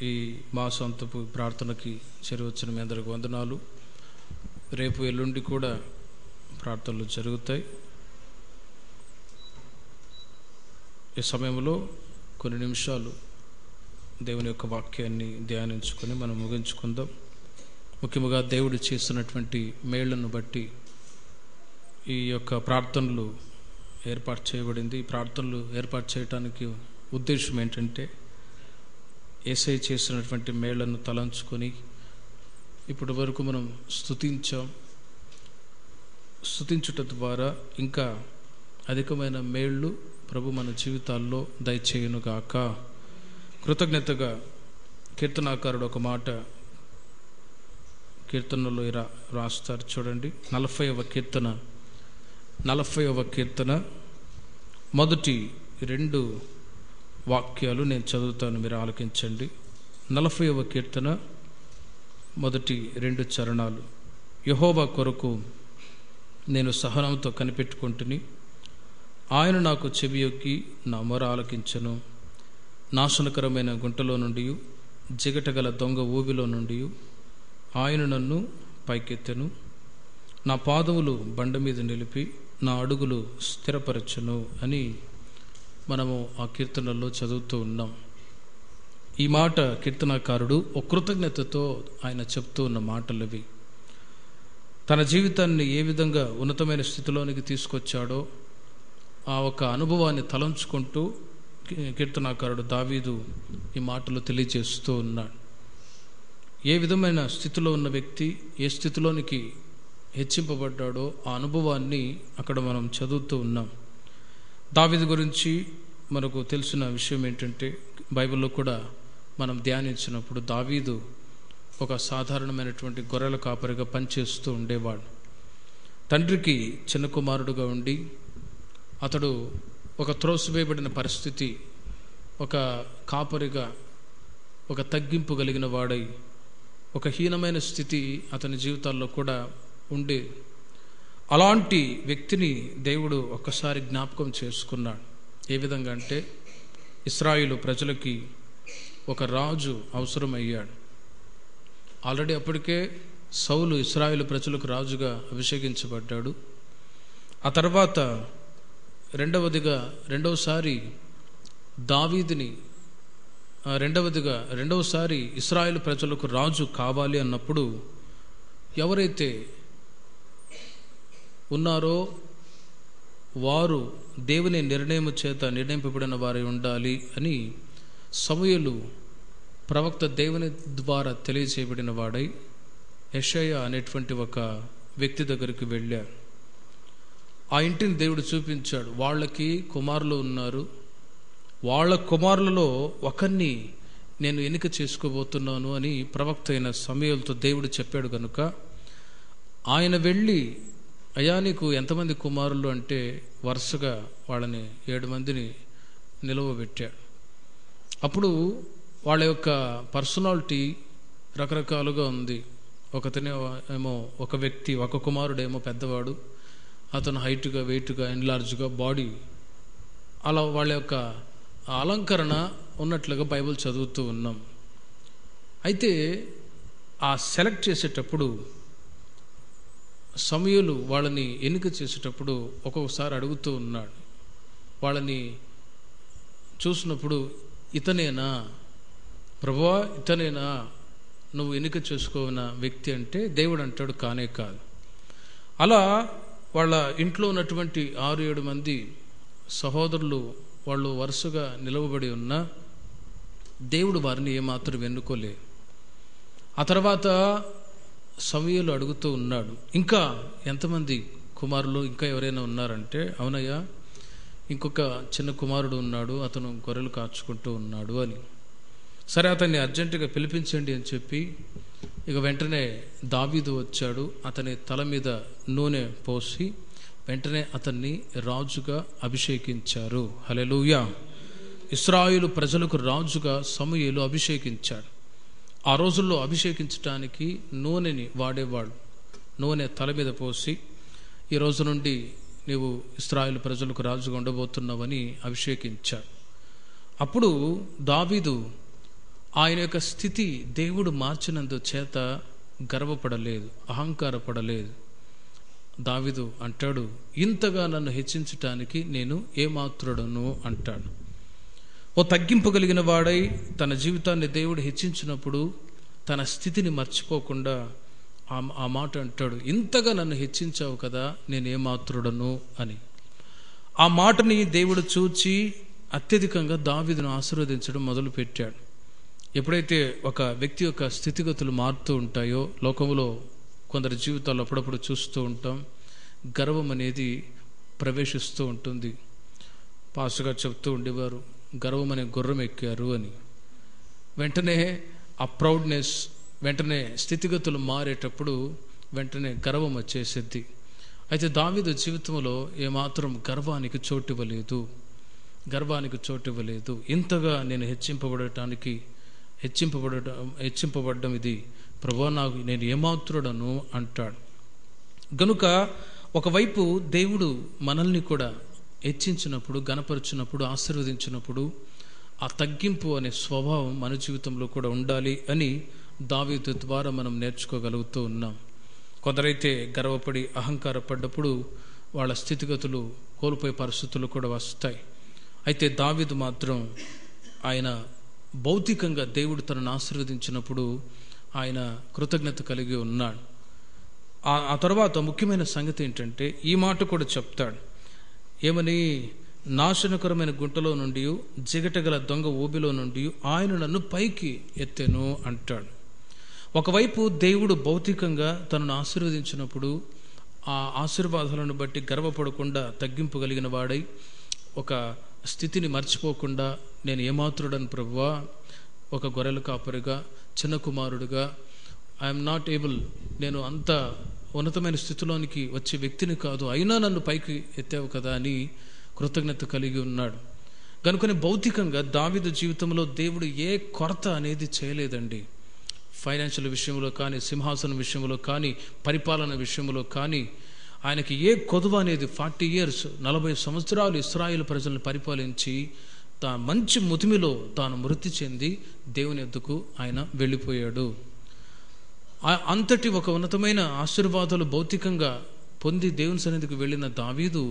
ఈ మాసాంతపు ప్రార్థనకి చేరువచ్చిన మీ అందరికి వందనాలు. రేపు ఎల్లుండి కూడా ప్రార్థనలు జరుగుతాయి. ఈ సమయంలో కొన్ని నిమిషాలు దేవుని యొక్క వాక్యాన్ని ధ్యానించుకొని మనం ముగించుకుందాం. ముఖ్యంగా దేవుడు చేస్తున్నటువంటి మేళ్లను బట్టి ఈ యొక్క ప్రార్థనలు ఏర్పాటు చేయబడింది. ఈ ప్రార్థనలు ఏర్పాటు చేయడానికి ఉద్దేశం ఏంటంటే, యేసయ్య చేసినటువంటి మేళ్లను తలంచుకొని ఇప్పటి వరకు మనం స్తుతించుట ద్వారా ఇంకా అధికమైన మేళ్ళు ప్రభు మన జీవితాల్లో దయచేయునుగాక. కృతజ్ఞతగా కీర్తనాకారుడు ఒక మాట కీర్తనలో రాస్తారు చూడండి. 40వ కీర్తన మొదటి 2 వాక్యాలు నేను చదువుతాను, మీరు ఆలకించండి. 40వ కీర్తన మొదటి 2 చరణాలు. యెహోవా కొరకు నేను సహనంతో కనిపెట్టుకుంటుని, ఆయన నాకు చెవియొగ్గి నా మొర ఆలకించెను. నాశనకరమైన గుంటలో నుండి, జిగటగల దొంగ ఊబిలో నుండి ఆయన నన్ను పైకెత్తెను. నా పాదములు బండ మీద నిలిపి నా అడుగులు స్థిరపరచును అని మనము ఆ కీర్తనలో చదువుతూ ఉన్నాం. ఈ మాట కీర్తనాకారుడు ఒక కృతజ్ఞతతో ఆయన చెప్తూ ఉన్న మాటలవి. తన జీవితాన్ని ఏ విధంగా ఉన్నతమైన స్థితిలోనికి తీసుకొచ్చాడో ఆ ఒక అనుభవాన్ని తలంచుకుంటూ కీర్తనాకారుడు దావీదు ఈ మాటలు తెలియజేస్తూ ఉన్నాడు. ఏ విధమైన స్థితిలో ఉన్న వ్యక్తి ఏ స్థితిలోనికి హెచ్చింపబడ్డాడో ఆ అనుభవాన్ని అక్కడ మనం చదువుతూ ఉన్నాం. దావీదు గురించి మనకు తెలిసిన విషయం ఏంటంటే, బైబిల్లో కూడా మనం ధ్యానించినప్పుడు దావీదు ఒక సాధారణమైనటువంటి గొర్రెల కాపరిగా పనిచేస్తూ ఉండేవాడు. తండ్రికి చిన్న కుమారుడుగా ఉండి అతడు ఒక త్రోసివేయబడిన పరిస్థితి, ఒక కాపరిగా ఒక తగ్గింపు కలిగిన వాడై ఒక హీనమైన స్థితి అతని జీవితాల్లో కూడా ఉండే. అలాంటి వ్యక్తిని దేవుడు ఒక్కసారి జ్ఞాపకం చేసుకున్నాడు. ఏ విధంగా అంటే, ఇశ్రాయేలు ప్రజలకి ఒక రాజు అవసరమయ్యాడు. ఆల్రెడీ అప్పటికే సౌలు ఇశ్రాయేలు ప్రజలకు రాజుగా అభిషేకించబడ్డాడు. ఆ తర్వాత రెండవసారి దావీదుని రెండవసారి ఇశ్రాయేలు ప్రజలకు రాజు కావాలి అన్నప్పుడు ఎవరైతే ఉన్నారో వారు దేవుని నిర్ణయం చేత నిర్ణయింపబడిన వారై ఉండాలి అని సమూయేలు ప్రవక్త దేవుని ద్వారా తెలియజేయబడిన వాడై యెషయా అనేటువంటి ఒక వ్యక్తి దగ్గరికి వెళ్ళాడు. ఆ ఇంటిని దేవుడు చూపించాడు. వాళ్ళకి కుమారులు ఉన్నారు, వాళ్ళ కుమారులలో ఒకరిని నేను ఎన్నిక చేసుకోబోతున్నాను అని ప్రవక్త అయిన సమూయేలుతో దేవుడు చెప్పాడు. కనుక ఆయన వెళ్ళి, అయ్యా నీకు ఎంతమంది కుమారులు అంటే వరుసగా వాళ్ళని 7 మందిని నిలవబెట్టాడు. అప్పుడు వాళ్ళ యొక్క పర్సనాలిటీ రకరకాలుగా ఉంది. ఏమో ఒక వ్యక్తి, ఒక కుమారుడేమో పెద్దవాడు, అతను హైట్గా వెయిట్గా ఎన్లార్జ్గా బాడీ, అలా వాళ్ళ యొక్క అలంకరణ ఉన్నట్లుగా బైబిల్ చదువుతూ ఉన్నాం. అయితే ఆ సెలెక్ట్ చేసేటప్పుడు సమూయేలు వాళ్ళని ఎన్నిక చేసేటప్పుడు ఒక్కొక్కసారి అడుగుతూ ఉన్నాడు. వాళ్ళని చూసినప్పుడు, ఇతనేనా ప్రభువా, ఇతనేనా నువ్వు ఎన్నిక చేసుకోన వ్యక్తి అంటే దేవుడు అంటాడు, కానే కాదు. అలా వాళ్ళ ఇంట్లో ఉన్నటువంటి 6-7 మంది సహోదరులు వాళ్ళు వరుసగా నిలవబడి ఉన్నా దేవుడు వారిని ఏమాత్రం ఎన్నుకోలే. ఆ తర్వాత సమూయేలు అడుగుతూ ఉన్నాడు, ఇంకా ఎంతమంది కుమారులు ఇంకా ఎవరైనా ఉన్నారంటే, అవునయ్యా ఇంకొక చిన్న కుమారుడు ఉన్నాడు, అతను గొర్రెలు కాచుకుంటూ ఉన్నాడు అని. సరే అతన్ని అర్జెంటుగా పిలిపించండి అని చెప్పి ఇక వెంటనే దావీదు వచ్చాడు. అతని తల మీద నూనె పోసి వెంటనే అతన్ని రాజుగా అభిషేకించారు. హల్లెలూయా. ఇశ్రాయేలు ప్రజలకు రాజుగా సమూయేలు అభిషేకించాడు. ఆ రోజుల్లో అభిషేకించడానికి నూనెని వాడేవాడు. నూనె తల మీద పోసి, ఈ రోజు నుండి నీవు ఇశ్రాయేలు ప్రజలకు రాజుగా ఉండబోతున్నావని అభిషేకించాడు. అప్పుడు దావీదు ఆయన యొక్క స్థితి దేవుడు మార్చినందు చేత గర్వపడలేదు, అహంకారపడలేదు. దావీదు అంటాడు, ఇంతగా నన్ను హెచ్చించటానికి నేను ఏమాత్రుడను అంటాడు. ఓ తగ్గింపు కలిగిన వాడై తన జీవితాన్ని దేవుడు హెచ్చించినప్పుడు తన స్థితిని మర్చిపోకుండా ఆ మాట అంటాడు, ఇంతగా నన్ను హెచ్చించావు కదా, నేను ఏమాత్రుడను అని. ఆ మాటని దేవుడు చూచి అత్యధికంగా దావీదును ఆశీర్వదించడం మొదలుపెట్టాడు. ఎప్పుడైతే ఒక వ్యక్తి యొక్క స్థితిగతులు మారుతూ ఉంటాయో, లోకంలో కొందరి జీవితాల్లో అప్పుడప్పుడు చూస్తూ ఉంటాం, గర్వం అనేది ప్రవేశిస్తూ ఉంటుంది. పాస్టర్ గారు చెప్తూ ఉండేవారు, గర్వం అనే గుర్రం ఎక్కారు అని. వెంటనే ఆ ప్రౌడ్నెస్, వెంటనే స్థితిగతులు మారేటప్పుడు వెంటనే గర్వం వచ్చేసిద్ది. అయితే దావీదు జీవితంలో ఏమాత్రం గర్వానికి చోటివ్వలేదు. ఇంతగా నేను హెచ్చింపబడడం ఇది ప్రభువా, నేను ఏమాత్రుడను అంటాడు. గనుక ఒకవైపు దేవుడు మనల్ని కూడా హెచ్చించినప్పుడు, గణపరిచినప్పుడు, ఆశీర్వదించినప్పుడు ఆ తగ్గింపు అనే స్వభావం మన జీవితంలో కూడా ఉండాలి అని దావీదు ద్వారా మనం నేర్చుకోగలుగుతూ ఉన్నాం. కొందరైతే గర్వపడి అహంకారపడ్డప్పుడు వాళ్ళ స్థితిగతులు కోల్పోయే పరిస్థితులు కూడా వస్తాయి. అయితే దావీదు మాత్రం ఆయన భౌతికంగా దేవుడు తనను ఆశీర్వదించినప్పుడు ఆయన కృతజ్ఞత కలిగి ఉన్నాడు. ఆ తర్వాత ముఖ్యమైన సంగతి ఏంటంటే ఈ మాట కూడా చెప్తాడు, ఏమని, నాశనకరమైన గుంటలో నుండి, జిగటగల దొంగ ఊబిలో నుండి ఆయన నన్ను పైకి ఎత్తెను అంటాడు. ఒకవైపు దేవుడు భౌతికంగా తనను ఆశీర్వదించినప్పుడు ఆ ఆశీర్వాదాలను బట్టి గర్వపడకుండా తగ్గింపు కలిగిన వాడై ఒక స్థితిని మర్చిపోకుండా నేను ఏమాత్రుడను ప్రభువా, ఒక గొర్రెల కాపరిగా, చిన్న కుమారుడుగా, ఐఎమ్ నాట్ ఏబుల్, నేను అంత ఉన్నతమైన స్థితిలోనికి వచ్చే వ్యక్తిని కాదు, అయినా నన్ను పైకి ఎత్తావు కదా అని కృతజ్ఞత కలిగి ఉన్నాడు. కనుకొని భౌతికంగా దావీదు జీవితంలో దేవుడు ఏ కొరత అనేది చేయలేదండి. ఫైనాన్షియల్ విషయంలో కానీ, సింహాసనం విషయంలో కానీ, పరిపాలన విషయంలో కానీ ఆయనకి ఏ కొదువ అనేది 40 years 40 సంవత్సరాలు ఇశ్రాయేలు ప్రజలను పరిపాలించి మంచి ముతిమిలో తాను మృతి చెంది దేవుని యొద్దకు ఆయన వెళ్ళిపోయాడు. అంతటి ఒక ఉన్నతమైన ఆశీర్వాదాలు భౌతికంగా పొంది దేవుని సన్నిధికి వెళ్ళిన దావీదు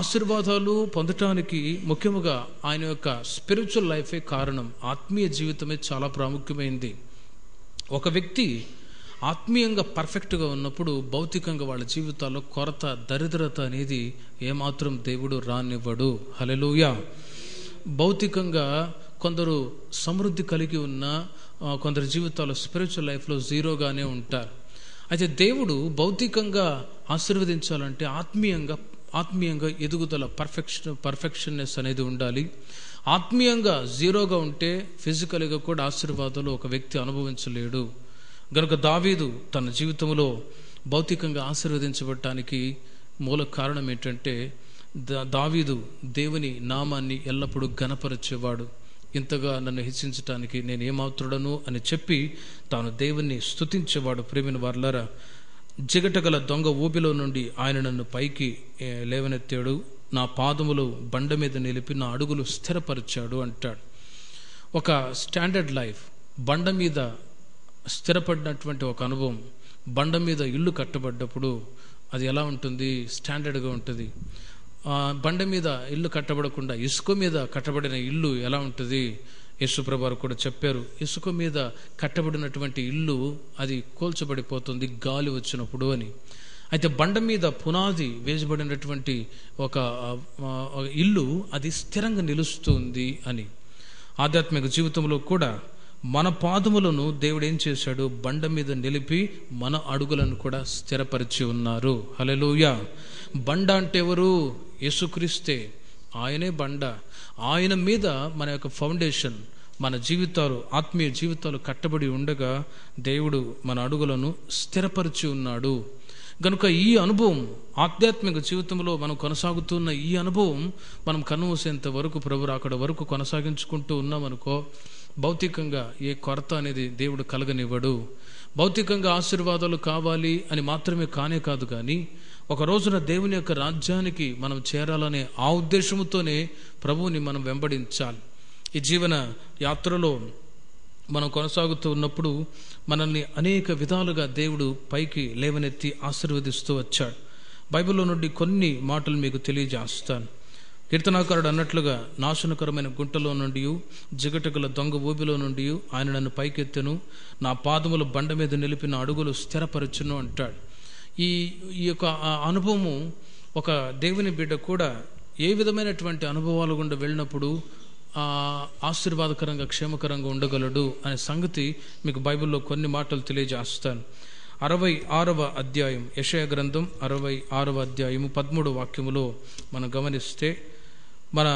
ఆశీర్వాదాలు పొందటానికి ముఖ్యముగా ఆయన యొక్క స్పిరిచువల్ లైఫే కారణం. ఆత్మీయ జీవితమే చాలా ప్రాముఖ్యమైంది. ఒక వ్యక్తి ఆత్మీయంగా పర్ఫెక్ట్గా ఉన్నప్పుడు భౌతికంగా వాళ్ళ జీవితాల్లో కొరత, దరిద్రత అనేది ఏమాత్రం దేవుడు రానివ్వడు. హల్లెలూయా. భౌతికంగా కొందరు సమృద్ధి కలిగి ఉన్న కొందరు జీవితాల్లో స్పిరిచువల్ లైఫ్లో జీరోగానే ఉంటారు. అయితే దేవుడు భౌతికంగా ఆశీర్వదించాలంటే ఆత్మీయంగా ఎదుగుదల, పర్ఫెక్షన్నెస్ అనేది ఉండాలి. ఆత్మీయంగా జీరోగా ఉంటే ఫిజికల్గా కూడా ఆశీర్వాదాలు ఒక వ్యక్తి అనుభవించలేడు. గనుక దావీదు తన జీవితంలో భౌతికంగా ఆశీర్వదించబడటానికి మూల కారణం ఏంటంటే దావీదు దేవుని నామాన్ని ఎల్లప్పుడూ ఘనపరిచేవాడు. ఇంతగా నన్ను హెచ్చించటానికి నేను ఏమాత్రుడను అని చెప్పి తాను దేవుణ్ణి స్తుతించేవాడు. ప్రేమిన వారలారా, జిగటగల దొంగ ఊబిలో నుండి ఆయన నన్ను పైకి లేవనెత్తాడు, నా పాదములు బండ మీద నిలిపి నా అడుగులు స్థిరపరిచాడు అంటాడు. ఒక స్టాండర్డ్ లైఫ్, బండ మీద స్థిరపడినటువంటి ఒక అనుభవం, బండ మీద ఇల్లు కట్టబడ్డప్పుడు అది ఎలా ఉంటుంది? స్టాండర్డ్గా ఉంటుంది. బండ మీద ఇల్లు కట్టబడకుండా ఇసుక మీద కట్టబడిన ఇల్లు ఎలా ఉంటుంది? యేసుప్రభు వారు కూడా చెప్పారు, ఇసుక మీద కట్టబడినటువంటి ఇల్లు అది కూల్చబడిపోతుంది గాలి వచ్చినప్పుడు అని. అయితే బండ మీద పునాది వేయబడినటువంటి ఒక ఇల్లు అది స్థిరంగా నిలుస్తుంది అని. ఆధ్యాత్మిక జీవితంలో కూడా మన పాదములను దేవుడు ఏం చేశాడు? బండ మీద నిలిపి మన అడుగులను కూడా స్థిరపరిచి ఉన్నారు. హల్లెలూయా. బండ అంటే ఎవరు? యేసుక్రీస్తే. ఆయనే బండ. ఆయన మీద మన యొక్క ఫౌండేషన్, మన జీవితాలు, ఆత్మీయ జీవితాలు కట్టబడి ఉండగా దేవుడు మన అడుగులను స్థిరపరిచి ఉన్నాడు. కనుక ఈ అనుభవం ఆధ్యాత్మిక జీవితంలో మనం కొనసాగుతున్న ఈ అనుభవం మనం కన్నుమూసేంత వరకు, ప్రభు రాకడ వరకు కొనసాగించుకుంటూ ఉన్నామనుకో, భౌతికంగా ఏ కొరత అనేది దేవుడు కలగనివ్వడు. భౌతికంగా ఆశీర్వాదాలు కావాలి అని మాత్రమే కానే కాదు, కానీ ఒక రోజున దేవుని యొక్క రాజ్యానికి మనం చేరాలనే ఆ ఉద్దేశంతోనే ప్రభువుని మనం వెంబడించాలి. ఈ జీవన యాత్రలో మనం కొనసాగుతూ ఉన్నప్పుడు మనల్ని అనేక విధాలుగా దేవుడు పైకి లేవనెత్తి ఆశీర్వదిస్తూ వచ్చాడు. బైబిల్లో నుండి కొన్ని మాటలు మీకు తెలియజేస్తాను. కీర్తనాకారుడు అన్నట్లుగా, నాశనకరమైన గుంటలో నుండి, జిగటగల దొంగ ఊబిలో నుండి ఆయన నన్ను పైకెత్తెను, నా పాదముల బండ మీద నిలిపిన అడుగులు స్థిరపరచును అంటాడు. ఈ యొక్క అనుభవము ఒక దేవుని బిడ్డ కూడా ఏ విధమైనటువంటి అనుభవాలు గుండా వెళ్ళినప్పుడు ఆశీర్వాదకరంగా క్షేమకరంగా ఉండగలడు అనే సంగతి మీకు బైబిల్లో కొన్ని మాటలు తెలియజేస్తాను. 66వ అధ్యాయం, యెషయా గ్రంథం 66వ అధ్యాయము 13వ వాక్యములో మనం గమనిస్తే, మన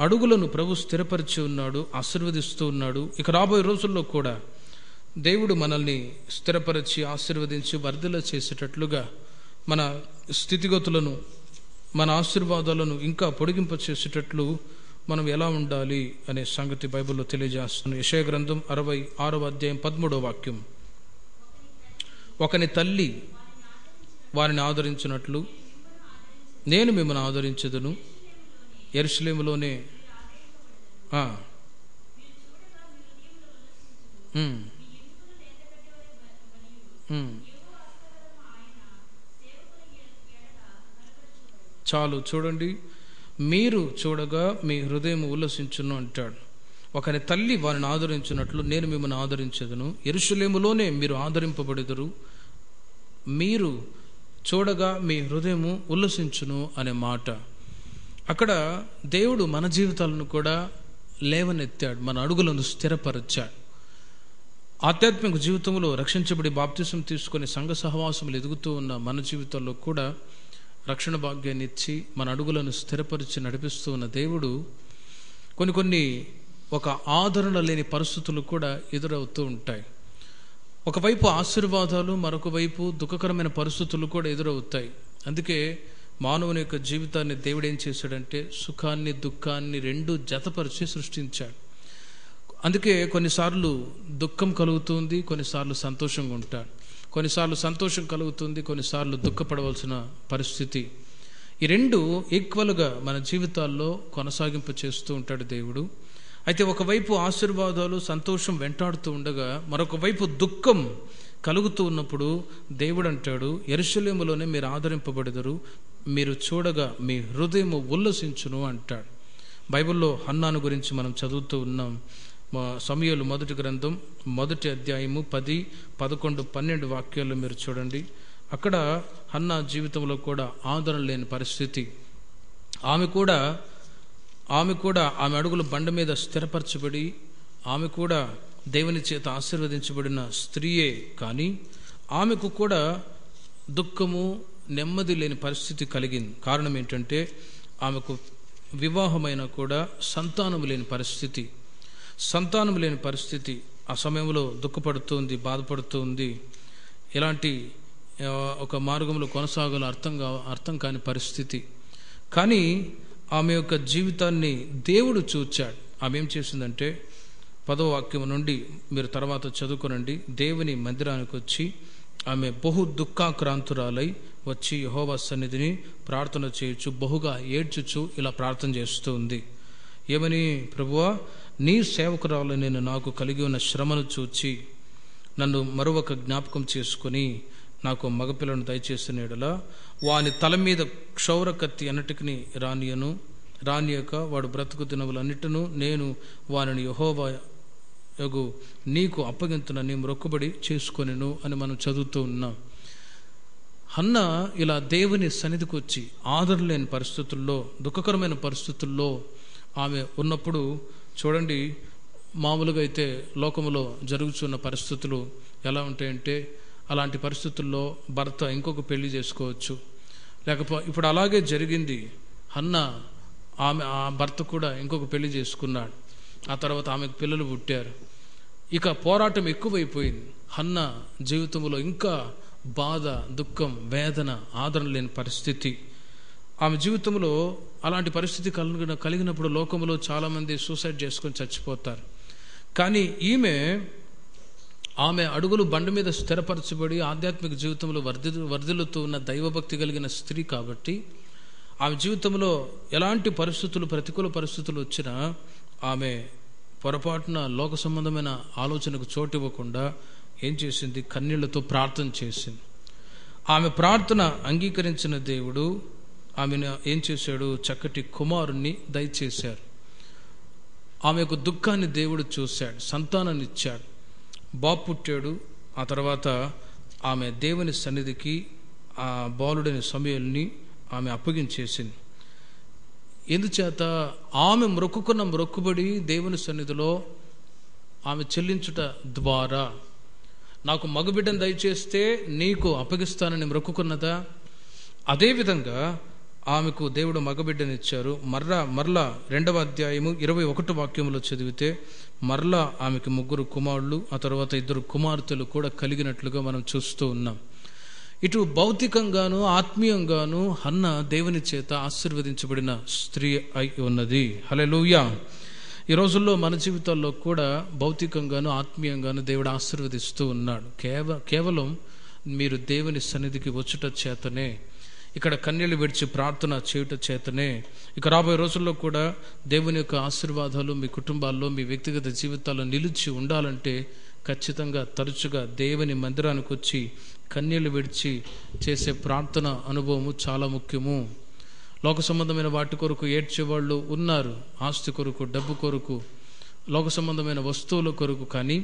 అడుగులను ప్రభు స్థిరపరిచి ఉన్నాడు, ఆశీర్వదిస్తూ ఉన్నాడు. ఇక రాబోయే రోజుల్లో కూడా దేవుడు మనల్ని స్థిరపరిచి ఆశీర్వదించి వర్ధిల్ల చేసేటట్లుగా మన స్థితిగతులను, మన ఆశీర్వాదాలను ఇంకా పొడిగింప చేసేటట్లు మనం ఎలా ఉండాలి అనే సంగతి బైబిల్లో తెలియజేస్తున్నాం. యెషయా గ్రంథం 66వ అధ్యాయం 13వ వాక్యం, ఒకని తల్లి వారిని ఆదరించినట్లు నేను మిమ్మల్ని ఆదరించదును, యెరూషలేములోనే చాలు చూడండి, మీరు చూడగా మీ హృదయం ఉల్లసించును అంటాడు. ఒకని తల్లి వారిని ఆదరించినట్లు నేను మిమ్మల్ని ఆదరించదును, యెరూషలేములోనే మీరు ఆదరింపబడెదరు, మీరు చూడగా మీ హృదయము ఉల్లసించును అనే మాట. అక్కడ దేవుడు మన జీవితాలను కూడా లేవనెత్తాడు, మన అడుగులను స్థిరపరిచాడు. ఆధ్యాత్మిక జీవితంలో రక్షించబడి బాప్తిసం తీసుకొని సంఘ సహవాసములు ఎదుగుతూ ఉన్న మన జీవితాల్లో కూడా రక్షణ భాగ్యాన్ని ఇచ్చి మన అడుగులను స్థిరపరిచి నడిపిస్తూ ఉన్న దేవుడు కొన్ని ఒక ఆదరణ లేని పరిస్థితులు కూడా ఎదురవుతూ ఉంటాయి. ఒకవైపు ఆశీర్వాదాలు, మరొక వైపు దుఃఖకరమైన పరిస్థితులు కూడా ఎదురవుతాయి. అందుకే మానవుని యొక్క జీవితాన్ని దేవుడు ఏం చేశాడంటే సుఖాన్ని దుఃఖాన్ని రెండు జతపరిచి సృష్టించాడు. అందుకే కొన్నిసార్లు దుఃఖం కలుగుతుంది, కొన్నిసార్లు సంతోషంగా ఉంటాడు, కొన్నిసార్లు సంతోషం కలుగుతుంది, కొన్నిసార్లు దుఃఖపడవలసిన పరిస్థితి. ఈ రెండు ఈక్వల్గా మన జీవితాల్లో కొనసాగింపు చేస్తూ ఉంటాడు దేవుడు. అయితే ఒకవైపు ఆశీర్వాదాలు సంతోషం వెంటాడుతూ ఉండగా మరొక వైపు దుఃఖం కలుగుతూ ఉన్నప్పుడు దేవుడు అంటాడు, యెరూషలేములోనే మీరు ఆదరింపబడెదరు, మీరు చూడగా మీ హృదయము ఉల్లసించును అంటాడు. బైబిల్లో హన్నాను గురించి మనం చదువుతూ ఉన్నాం. సమూయేలు మొదటి గ్రంథం 1వ అధ్యాయము 10, 11, 12 వాక్యాలు మీరు చూడండి. అక్కడ హన్నా జీవితంలో కూడా ఆదరణ లేని పరిస్థితి. ఆమె కూడా ఆమె అడుగులు బండ మీద స్థిరపరచబడి ఆమె కూడా దేవుని చేత ఆశీర్వదించబడిన స్త్రీయే, కానీ ఆమెకు కూడా దుఃఖము నెమ్మది లేని పరిస్థితి కలిగింది. కారణం ఏంటంటే ఆమెకు వివాహమైన కూడా సంతానం లేని పరిస్థితి. ఆ సమయంలో దుఃఖపడుతుంది, బాధపడుతుంది. ఇలాంటి ఒక మార్గంలో కొనసాగాలో అర్థం కాని పరిస్థితి. కానీ ఆమె యొక్క జీవితాన్ని దేవుడు చూచాడు. ఆమె ఏం చేసిందంటే 10వ వాక్యం నుండి మీరు తర్వాత చదువుకోనండి. దేవుని మందిరానికి వచ్చి ఆమె బహు దుఃఖాక్రాంతురాలై వచ్చి యెహోవా సన్నిధిని ప్రార్థన చేయొచ్చు, బహుగా ఏడ్చుచు ఇలా ప్రార్థన చేస్తూ ఉంది. ఏమని? ప్రభువా, నీ సేవకురాలు నేను నాకు కలిగి ఉన్న శ్రమను చూచి నన్ను మరొక జ్ఞాపకం చేసుకుని నాకు మగపిల్లను దయచేసిన యెడల వాని తల మీద క్షౌర కత్తి అన్నిటికీ రానియక వాడు బ్రతుకు దినములన్నిటిను నేను వారిని యెహోవా యగు నీకు అప్పగింతునని మొక్కుబడి చేసుకొనెను అని మనం చదువుతూ ఉన్నాం. హన్నా ఇలా దేవుని సన్నిధికి వచ్చి ఆదరలేని పరిస్థితుల్లో, దుఃఖకరమైన పరిస్థితుల్లో ఆమె ఉన్నప్పుడు చూడండి, మామూలుగా అయితే లోకములో జరుగుతున్న పరిస్థితులు ఎలా ఉంటాయంటే అలాంటి పరిస్థితుల్లో భర్త ఇంకొక పెళ్లి చేసుకోవచ్చు. లేకపోతే ఇప్పుడు అలాగే జరిగింది. హన్నా ఆ భర్త కూడా ఇంకొక పెళ్లి చేసుకున్నాడు. ఆ తర్వాత ఆమెకు పిల్లలు పుట్టారు. ఇక పోరాటం ఎక్కువైపోయింది. హన్నా జీవితంలో ఇంకా బాధ, దుఃఖం, వేదన, ఆదరణ లేని పరిస్థితి. ఆమె జీవితంలో అలాంటి పరిస్థితి కలిగినప్పుడు లోకంలో చాలామంది సూసైడ్ చేసుకొని చచ్చిపోతారు. కానీ ఆమె అడుగులు బండ మీద స్థిరపరచబడి ఆధ్యాత్మిక జీవితంలో వర్ధిల్లుతూ ఉన్న దైవభక్తి కలిగిన స్త్రీ కాబట్టి ఆమె జీవితంలో ఎలాంటి పరిస్థితులు, ప్రతికూల పరిస్థితులు వచ్చినా ఆమె పొరపాటున లోక సంబంధమైన ఆలోచనకు చోటు ఇవ్వకుండా ఏం చేసింది? కన్నీళ్లతో ప్రార్థన చేసింది. ఆమె ప్రార్థన అంగీకరించిన దేవుడు ఆమెను ఏం చేశాడు? చక్కటి కుమారుణ్ణి దయచేశారు. ఆమె యొక్క దుఃఖాన్ని దేవుడు చూశాడు, సంతానాన్ని ఇచ్చాడు, బాబు పుట్టాడు. ఆ తర్వాత ఆమె దేవుని సన్నిధికి ఆ బాలుడైన సమూయేలుని ఆమె అప్పగించేసింది. ఎందుచేత? ఆమె మొక్కుకున్న మొక్కుబడి దేవుని సన్నిధిలో ఆమె చెల్లించుట ద్వారా, నాకు మగబిడ్డను దయచేస్తే నీకు అప్పగిస్తానని మొక్కుకున్నదా, అదేవిధంగా ఆమెకు దేవుడు మగబిడ్డనిచ్చారు. మరలా 2వ అధ్యాయము 21 వాక్యంలో చదివితే మరలా ఆమెకు 3 కుమారులు, ఆ తర్వాత 2 కుమార్తెలు కూడా కలిగినట్లుగా మనం చూస్తూ ఉన్నాం. ఇటు భౌతికంగాను ఆత్మీయంగాను హన్న దేవుని చేత ఆశీర్వదించబడిన స్త్రీ అయి ఉన్నది. హల్లెలూయా. ఈ రోజుల్లో మన జీవితాల్లో కూడా భౌతికంగాను ఆత్మీయంగాను దేవుడు ఆశీర్వదిస్తూ ఉన్నాడు. కేవలం మీరు దేవుని సన్నిధికి వచ్చుట చేతనే, ఇక్కడ కన్నీళ్లు విడిచి ప్రార్థన చేయుట చేతనే, ఇక రాబోయే రోజుల్లో కూడా దేవుని యొక్క ఆశీర్వాదాలు మీ కుటుంబాల్లో, మీ వ్యక్తిగత జీవితాల్లో నిలిచి ఉండాలంటే ఖచ్చితంగా తరచుగా దేవుని మందిరానికి వచ్చి కన్నీళ్లు విడిచి చేసే ప్రార్థన అనుభవము చాలా ముఖ్యము. లోక సంబంధమైన వాటి కొరకు ఏడ్చేవాళ్ళు ఉన్నారు, ఆస్తి కొరకు, డబ్బు కొరకు, లోక సంబంధమైన వస్తువుల కొరకు. కానీ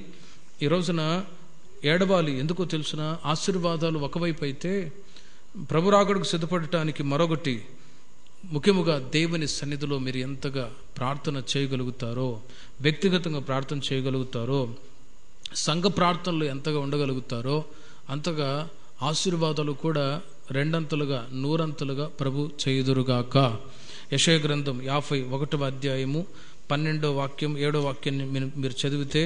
ఈ రోజున ఏడవాలి. ఎందుకో తెలుసిన? ఆశీర్వాదాలు ఒకవైపు అయితే ప్రభు రాకడకు సిద్ధపడటానికి మరొకటి, ముఖ్యముగా దేవుని సన్నిధిలో మీరు ఎంతగా ప్రార్థన చేయగలుగుతారో, వ్యక్తిగతంగా ప్రార్థన చేయగలుగుతారో, సంఘ ప్రార్థనలు ఎంతగా ఉండగలుగుతారో అంతగా ఆశీర్వాదాలు కూడా 2 100 ప్రభు చేయుదురుగాక. యెషయా గ్రంథం 51వ అధ్యాయము 12వ వాక్యం 7వ వాక్యాన్ని మీరు చదివితే,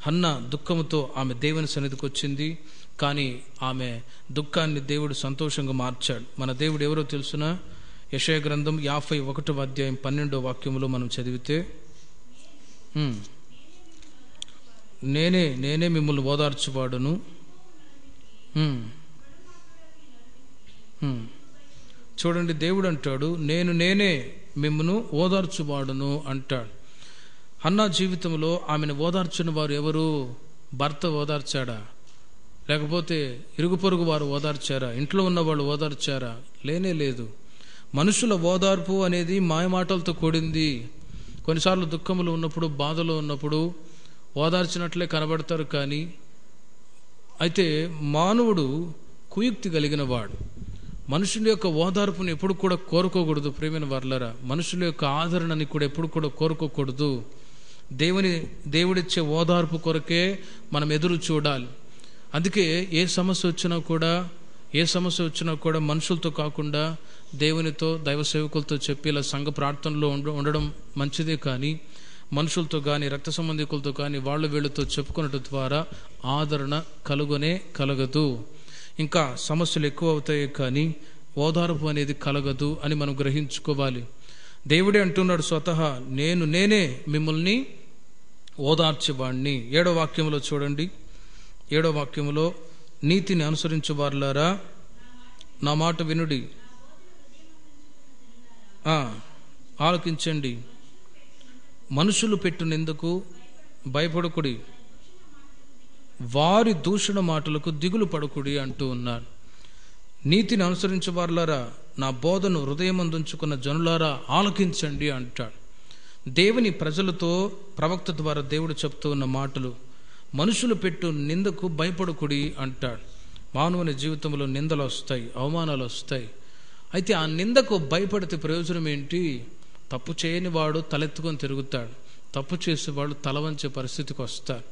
హన్న దుఃఖముతో ఆమె దేవుని సన్నిధికి వచ్చింది, కానీ ఆమె దుఃఖాన్ని దేవుడు సంతోషంగా మార్చాడు. మన దేవుడు ఎవరో తెలుసునా? యెషయా గ్రంథం 51వ అధ్యాయం 12వ వాక్యంలో మనం చదివితే, నేనే మిమ్మల్ని ఓదార్చువాడును. చూడండి, దేవుడు అంటాడు, నేనే మిమ్మను ఓదార్చువాడును అంటాడు. హన్నా జీవితంలో ఆమెను ఓదార్చిన వారు ఎవరు? భర్త ఓదార్చాడా? లేకపోతే ఇరుగు పొరుగు వారు ఓదార్చారా? ఇంట్లో ఉన్న వాళ్ళు ఓదార్చారా? లేనే లేదు. మనుషుల ఓదార్పు అనేది మాయమాటలతో కూడింది. కొన్నిసార్లు దుఃఖములు ఉన్నప్పుడు, బాధలో ఉన్నప్పుడు ఓదార్చినట్లే కనబడతారు. కానీ అయితే మానవుడు కుయుక్తి కలిగిన వాడు. మనుషుల యొక్క ఓదార్పుని ఎప్పుడు కూడా కోరుకోకూడదు. ప్రేమైన వారలారా, మనుషుల యొక్క ఆదరణని కూడా ఎప్పుడు కూడా కోరుకోకూడదు. దేవుడిచ్చే ఓదార్పు కొరకే మనం ఎదురు చూడాలి. అందుకే ఏ సమస్య వచ్చినా కూడా మనుషులతో కాకుండా దేవునితో, దైవ సేవకులతో చెప్పి ఇలా సంఘ ప్రార్థనలో ఉండడం మంచిదే. కానీ మనుషులతో కానీ, రక్త సంబంధికులతో కానీ, వీళ్ళతో చెప్పుకున్నట్టు ద్వారా ఆదరణ కలగదు. ఇంకా సమస్యలు ఎక్కువ అవుతాయి, కానీ ఓదార్పు అనేది కలగదు అని మనం గ్రహించుకోవాలి. దేవుడే అంటున్నాడు స్వతహా, నేనే మిమ్మల్ని ఓదార్చేవాణ్ణి. 7వ వాక్యంలో చూడండి, 7వ వాక్యంలో, నీతిని అనుసరించు వారులారా నా మాట వినుడి, ఆలకించండి, మనుషులు పెట్టు నిందకు భయపడకుడి, వారి దూషణ మాటలకు దిగులు పడకుడి అంటూ ఉన్నారు. నీతిని అనుసరించేవారులారా నా బోధను హృదయమందుంచుకున్న జనులారా ఆలకించండి అంటాడు. దేవుని ప్రజలతో ప్రవక్త ద్వారా దేవుడు చెప్తూ ఉన్న మాటలు, మనుషులు పెట్టు నిందకు భయపడకుడి అంటాడు. మానవుని జీవితంలో నిందలు వస్తాయి, అవమానాలు వస్తాయి. అయితే ఆ నిందకు భయపడితే ప్రయోజనం ఏంటి? తప్పు చేయని వాడు తలెత్తుకొని తిరుగుతాడు, తప్పు చేసేవాడు తల వంచే పరిస్థితికి వస్తారు.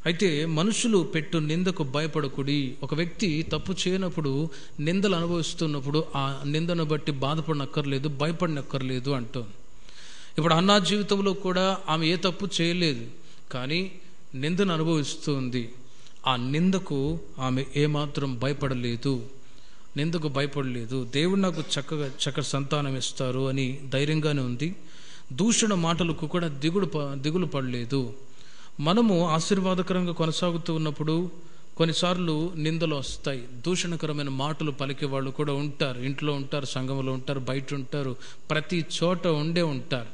అయితే మనుషులు పెట్టు నిందకు భయపడకుడి. ఒక వ్యక్తి తప్పు చేయనప్పుడు, నిందలు అనుభవిస్తున్నప్పుడు ఆ నిందను బట్టి బాధపడనక్కర్లేదు, భయపడనక్కర్లేదు అంటోంది. ఇప్పుడు అన్నా జీవితంలో కూడా ఆమె ఏ తప్పు చేయలేదు, కానీ నిందను అనుభవిస్తుంది. ఆ నిందకు ఆమె ఏమాత్రం భయపడలేదు. దేవుడు నాకు చక్కగా సంతానం ఇస్తారు అని ధైర్యంగానే ఉంది. దూషణ మాటలకు కూడా దిగులు పడలేదు. మనము ఆశీర్వాదకరంగా కొనసాగుతూ ఉన్నప్పుడు కొన్నిసార్లు నిందలు వస్తాయి, దూషణకరమైన మాటలు పలికే వాళ్ళు కూడా ఉంటారు. ఇంట్లో ఉంటారు, సంఘంలో ఉంటారు, బయట ఉంటారు, ప్రతి చోట ఉంటారు.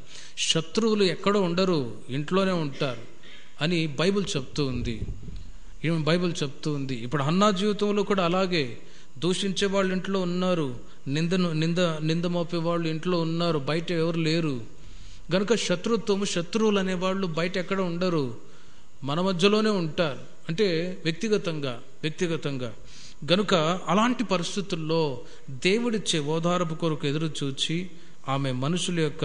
శత్రువులు ఎక్కడో ఉండరు, ఇంట్లోనే ఉంటారు అని బైబిల్ చెప్తూ ఉంది. ఇప్పుడు హన్నా జీవితంలో కూడా అలాగే దూషించే వాళ్ళు ఇంట్లో ఉన్నారు, నింద మోపే వాళ్ళు ఇంట్లో ఉన్నారు, బయట ఎవరు లేరు. గనుక శత్రువులు అనేవాళ్ళు బయట ఎక్కడ ఉండరు, మన మధ్యలోనే ఉంటారు, అంటే వ్యక్తిగతంగా. గనుక అలాంటి పరిస్థితుల్లో దేవుడిచ్చే ఓదార్పు కొరకు ఎదురు చూచి ఆమె మనుషుల యొక్క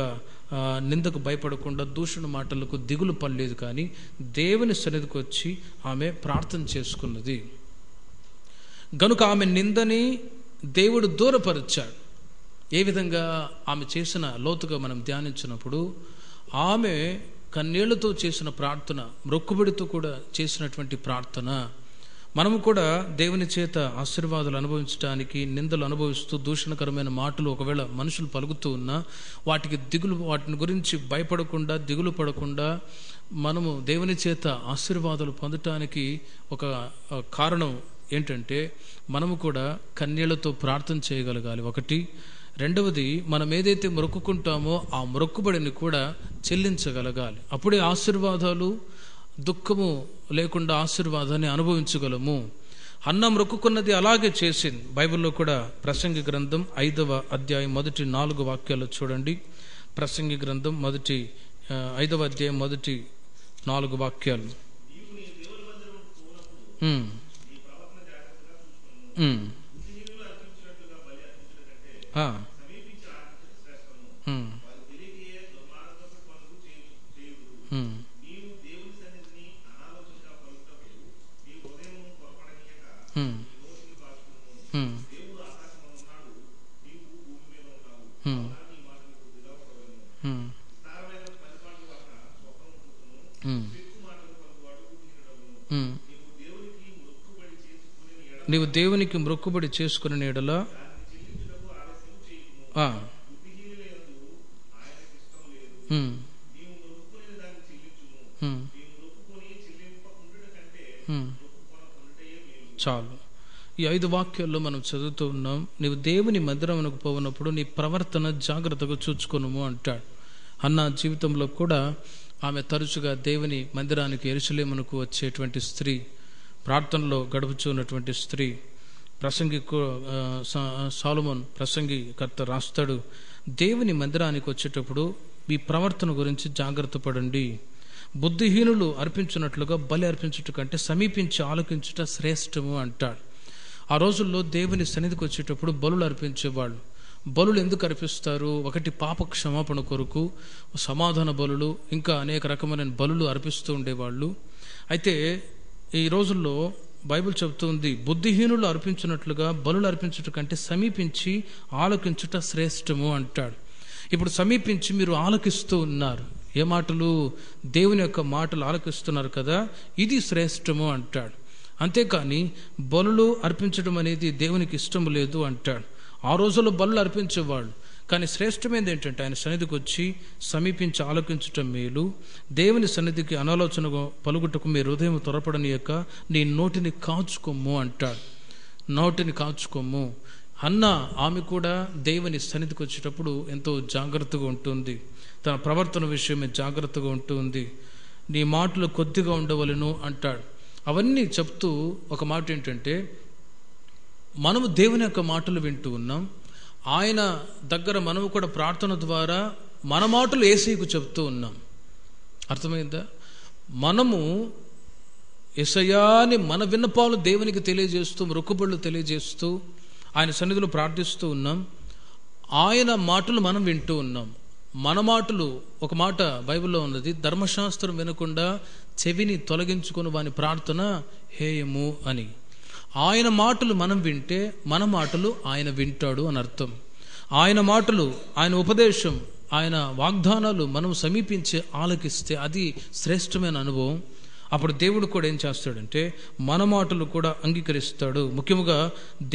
నిందకు భయపడకుండా, దూషణ మాటలకు దిగులు పడలేదు, కానీ దేవుని సన్నిధికి వచ్చి ఆమె ప్రార్థన చేసుకున్నది. గనుక ఆమె నిందని దేవుడు దూరపరిచాడు. ఏ విధంగా ఆమె చేసిన లోతుగా మనం ధ్యానించినప్పుడు, ఆమె కన్నీళ్లతో చేసిన ప్రార్థన, మొక్కుబడితో కూడా చేసినటువంటి ప్రార్థన, మనము కూడా దేవుని చేత ఆశీర్వాదాలు అనుభవించడానికి నిందలు అనుభవిస్తూ దూషణకరమైన మాటలు ఒకవేళ మనుషులు పలుకుతూ ఉన్నా వాటిని గురించి భయపడకుండా, దిగులు పడకుండా మనము దేవుని చేత ఆశీర్వాదాలు పొందటానికి ఒక కారణం ఏంటంటే, మనము కూడా కన్నీళ్లతో ప్రార్థన చేయగలగాలి. ఒకటి. రెండవది, మనం ఏదైతే మొక్కుకుంటామో ఆ మొక్కుబడిని కూడా చెల్లించగలగాలి. అప్పుడే ఆశీర్వాదాలు, దుఃఖము లేకుండా ఆశీర్వాదాన్ని అనుభవించగలము. హన్నా మొక్కుకున్నది అలాగే చేసింది. బైబిల్లో కూడా ప్రసంగి గ్రంథం 5వ అధ్యాయం మొదటి 4 వాక్యాలు చూడండి. ప్రసంగి గ్రంథం 5వ అధ్యాయం మొదటి 4 వాక్యాలు. నీవు దేవునికి మొక్కుబడి చేసుకునే యెడల చాలు. ఈ 5 వాక్యాల్లో మనం చదువుతూ ఉన్నాం, నీవు దేవుని మందిరమునకు పోవునప్పుడు నీ ప్రవర్తన జాగ్రత్తగా చూచుకొనుము అంటాడు. హన్నా జీవితంలో కూడా ఆమె తరచుగా దేవుని మందిరానికి, యెరూషలేమునకు వచ్చేటువంటి స్త్రీ, ప్రార్థనలో గడుపుచున్నటువంటి స్త్రీ. సొలొమోను ప్రసంగికర్త రాస్తాడు, దేవుని మందిరానికి వచ్చేటప్పుడు మీ ప్రవర్తన గురించి జాగ్రత్త పడండి. బుద్ధిహీనులు అర్పించినట్లుగా బలి అర్పించుట కంటే సమీపించి ఆలోకించుట శ్రేష్టము అంటాడు. ఆ రోజుల్లో దేవుని సన్నిధికి వచ్చేటప్పుడు బలులు అర్పించేవాళ్ళు. బలులు ఎందుకు అర్పిస్తారు? ఒకటి, పాప క్షమాపణ కొరకు, సమాధాన బలులు, ఇంకా అనేక రకమైన బలులు అర్పిస్తూ ఉండేవాళ్ళు. అయితే ఈ రోజుల్లో బైబిల్ చెబుతుంది, బుద్ధిహీనులు అర్పించినట్లుగా బలులు అర్పించుట కంటే సమీపించి ఆలోకించుట శ్రేష్టము అంటాడు. ఇప్పుడు సమీపించి మీరు ఆలకిస్తూ ఉన్నారు, ఏ మాటలు? దేవుని యొక్క మాటలు ఆలకిస్తున్నారు కదా, ఇది శ్రేష్టము అంటాడు. అంతేకాని బలులు అర్పించడం అనేది దేవునికి ఇష్టం లేదు అంటాడు. ఆ రోజుల్లో బలులు అర్పించేవాళ్ళు, కానీ శ్రేష్టమైనది ఏంటంటే ఆయన సన్నిధికి వచ్చి సమీపించి ఆలోకించటం మేలు. దేవుని సన్నిధికి అనాలోచనగా పలుకుటకు మీ హృదయం త్వరపడనీయక నీ నోటిని కాచుకోము అంటాడు. నోటిని కాచుకోము. హన్నా ఆమె కూడా దేవుని సన్నిధికి వచ్చేటప్పుడు ఎంతో జాగ్రత్తగా ఉంటుంది, తన ప్రవర్తన విషయమే జాగ్రత్తగా ఉంటుంది. నీ మాటలు కొద్దిగా ఉండవలను అంటాడు. అవన్నీ చెప్తూ ఒక మాట ఏంటంటే, మనము దేవుని యొక్క మాటలు వింటూ ఉన్నాం, ఆయన దగ్గర మనము కూడా ప్రార్థన ద్వారా మన మాటలు యేసయ్యకు చెప్తూ ఉన్నాం. అర్థమైందా? మనము యేసయ్యాని మన విన్నపాలు దేవునికి తెలియజేస్తూ, మొక్కుబడులు తెలియజేస్తూ ఆయన సన్నిధిలో ప్రార్థిస్తూ ఉన్నాం. ఆయన మాటలు మనం వింటూ ఉన్నాం. మన మాటలు, ఒక మాట బైబిల్లో ఉన్నది, ధర్మశాస్త్రం వినకుండా చెవిని తొలగించుకుని వాని ప్రార్థన హేయము అని. ఆయన మాటలు మనం వింటే మన మాటలు ఆయన వింటాడు అని అర్థం. ఆయన మాటలు, ఆయన ఉపదేశం, ఆయన వాగ్దానాలు మనం సమీపించి ఆలకిస్తే అది శ్రేష్టమైన అనుభవం. అప్పుడు దేవుడు కూడా ఏం చేస్తాడంటే మన మాటలు కూడా అంగీకరిస్తాడు. ముఖ్యంగా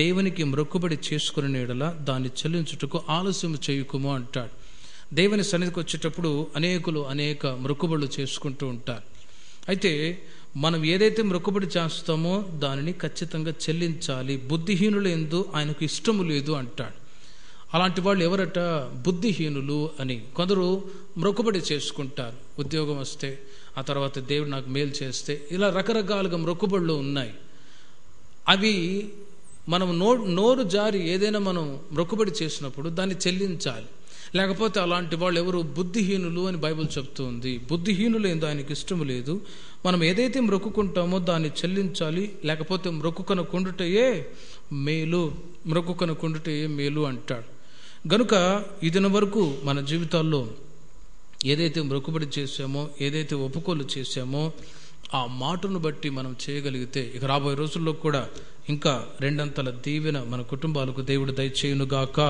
దేవునికి మొక్కుబడి చేసుకునే యెడల దాన్ని చెల్లించుటకు ఆలస్యం చేయకుము అంటాడు. దేవుని సన్నిధికి వచ్చేటప్పుడు అనేకులు అనేక మొక్కుబడులు చేసుకుంటూ ఉంటారు. అయితే మనం ఏదైతే మొక్కుబడి చేస్తామో దానిని ఖచ్చితంగా చెల్లించాలి. బుద్ధిహీనులు యందు ఆయనకు ఇష్టము లేదు అంటాడు. అలాంటి వాళ్ళు ఎవరట? బుద్ధిహీనులు అని. కొందరు మొక్కుబడి చేసుకుంటారు, ఉద్యోగం వస్తే, ఆ తర్వాత దేవుడు నాకు మేలు చేస్తే, ఇలా రకరకాలుగా మొక్కుబడులు ఉన్నాయి. అవి మనం నోరు జారి ఏదైనా మనం మొక్కుబడి చేసినప్పుడు దాన్ని చెల్లించాలి. లేకపోతే అలాంటి వాళ్ళు ఎవరు? బుద్ధిహీనులు అని బైబిల్ చెప్తుంది. బుద్ధిహీనులు ఏందో ఆయనకి ఇష్టము లేదు. మనం ఏదైతే మొక్కుకుంటామో దాన్ని చెల్లించాలి, లేకపోతే మొక్కుకొనకుండుటయే మేలు, మొక్కుకొనకుండుటయే మేలు అంటాడు. గనుక ఈ దినం వరకు మన జీవితాల్లో ఏదైతే మొక్కుబడి చేశామో, ఏదైతే ఒప్పుకోలు చేశామో ఆ మాటను బట్టి మనం చేయగలిగితే ఇక రాబోయే రోజుల్లో కూడా ఇంకా రెండంతల దీవెన మన కుటుంబాలకు దేవుడు దయచేయునుగాక.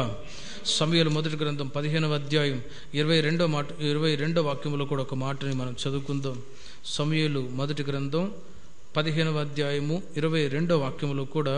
సమూయేలు మొదటి గ్రంథం 15వ అధ్యాయం 22వ వాక్యంలో కూడా ఒక మాటని మనం చదువుకుందాం. సమూయేలు మొదటి గ్రంథం 15వ అధ్యాయము 22వ వాక్యంలో కూడా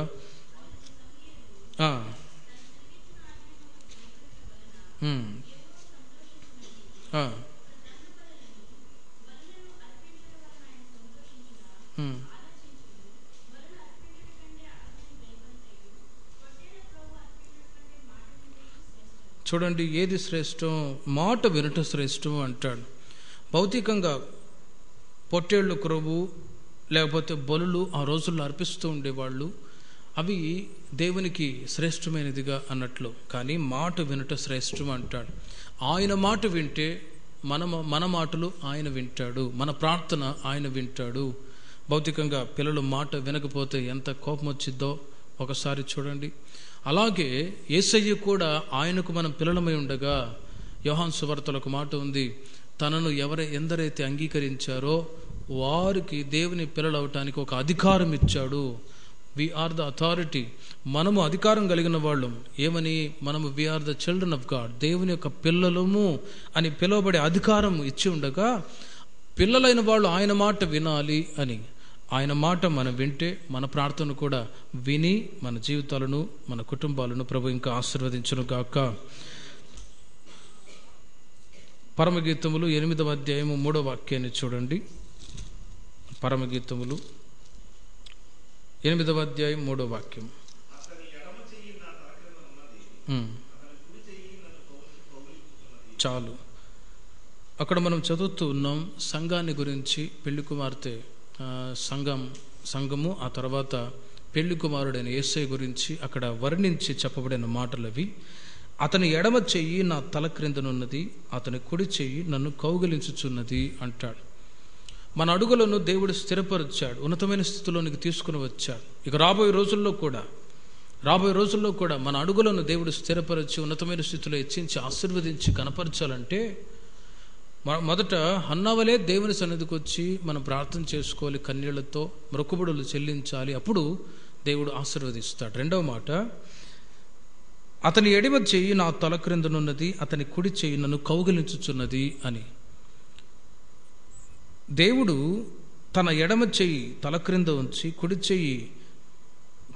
చూడండి, ఏది శ్రేష్టం? మాట వినుట శ్రేష్టం అంటాడు. భౌతికంగా పొట్టేళ్ళు క్రొవ్వు లేకపోతే బలులు ఆ రోజుల్లో అర్పిస్తూ ఉండేవాళ్ళు. అవి దేవునికి శ్రేష్టమైనదిగా అన్నట్లు. కానీ మాట వినుట శ్రేష్టం అంటాడు. ఆయన మాట వింటే మన మాటలు ఆయన వింటాడు, మన ప్రార్థన ఆయన వింటాడు. భౌతికంగా పిల్లలు మాట వినకపోతే ఎంత కోపం వచ్చిద్దో ఒకసారి చూడండి. అలాగే యేసయ్య కూడా ఆయనకు మనం పిల్లలమై ఉండగా, యోహాను సువార్తలో ఒక మాట ఉంది, తనను ఎందరైతే అంగీకరించారో వారికి దేవుని పిల్లలు అవటానికి ఒక అధికారం ఇచ్చాడు. We are the authority. మనము అధికారం కలిగిన వాళ్ళం. ఏమని? మనము we are the children of God, దేవుని యొక్క పిల్లలము అని పిలువబడే అధికారం ఇచ్చి ఉండగా, పిల్లలైన వాళ్ళు ఆయన మాట వినాలి అని. ఆయన మాట మనం వింటే మన ప్రార్థన కూడా విని మన జీవితాలను, మన కుటుంబాలను ప్రభు ఇంకా ఆశీర్వదించును గాక. పరమగీతములు 8వ అధ్యాయము 3వ వాక్యాన్ని చూడండి. పరమగీతములు 8వ అధ్యాయం 3వ వాక్యం. చాలు. అక్కడ మనం చదువుతూ ఉన్నాం సంఘాన్ని గురించి. పెళ్లి కుమార్తె సంఘము, ఆ తర్వాత పెళ్లి కుమారుడైన యేసయ్య గురించి అక్కడ వర్ణించి చెప్పబడిన మాటలు అవి. అతని ఎడమ చెయ్యి నా తల క్రిందనున్నది, అతని కుడి చెయ్యి నన్ను కౌగిలించుచున్నది అంటాడు. మన అడుగులను దేవుడు స్థిరపరిచాడు, ఉన్నతమైన స్థితిలోనికి తీసుకుని వచ్చాడు. ఇక రాబోయే రోజుల్లో కూడా మన అడుగులను దేవుడు స్థిరపరిచి ఉన్నతమైన స్థితిలో హెచ్చించి ఆశీర్వదించి కనపరచాలంటే మొదట హన్నవలే దేవుని సన్నిధికి వచ్చి మనం ప్రార్థన చేసుకోవాలి, కన్నీళ్లతో మొక్కుబడులు చెల్లించాలి. అప్పుడు దేవుడు ఆశీర్వదిస్తాడు. రెండవ మాట, అతని ఎడమ చెయ్యి నా తల క్రిందనున్నది, అతని కుడి చెయ్యి నన్ను కౌగిలించుచున్నది అని. దేవుడు తన ఎడమ చెయ్యి తల క్రింద ఉంచి కుడి చెయ్యి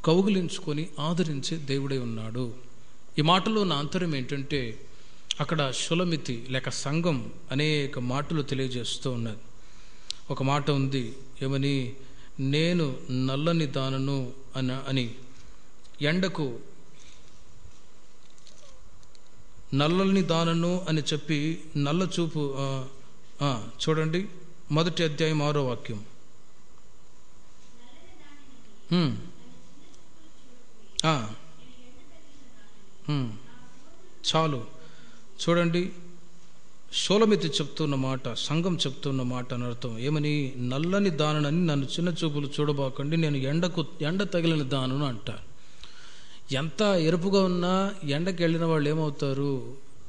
కౌగిలించుకొని ఆదరించే దేవుడే ఉన్నాడు. ఈ మాటలో నా అంతరం ఏంటంటే, అక్కడ షులమితి లేక సంఘం అనేక మాటలు తెలియజేస్తూ ఉన్నది. ఒక మాట ఉంది, ఏమని? నేను నల్లని దానను అని. ఎండకు నల్లని దానను అని చెప్పి నల్ల చూపు. చూడండి, మొదటి అధ్యాయం 6వ వాక్యం. చాలు. చూడండి, షోలమితి చెప్తున్న మాట, సంఘం చెప్తున్న మాట అని అర్థం. ఏమని? నల్లని దానని నన్ను చిన్న చూపులు చూడబాకండి, నేను ఎండ తగిలిన దానను అంటారు. ఎంత ఎరుపుగా ఉన్నా ఎండకి వెళ్ళిన వాళ్ళు ఏమవుతారు?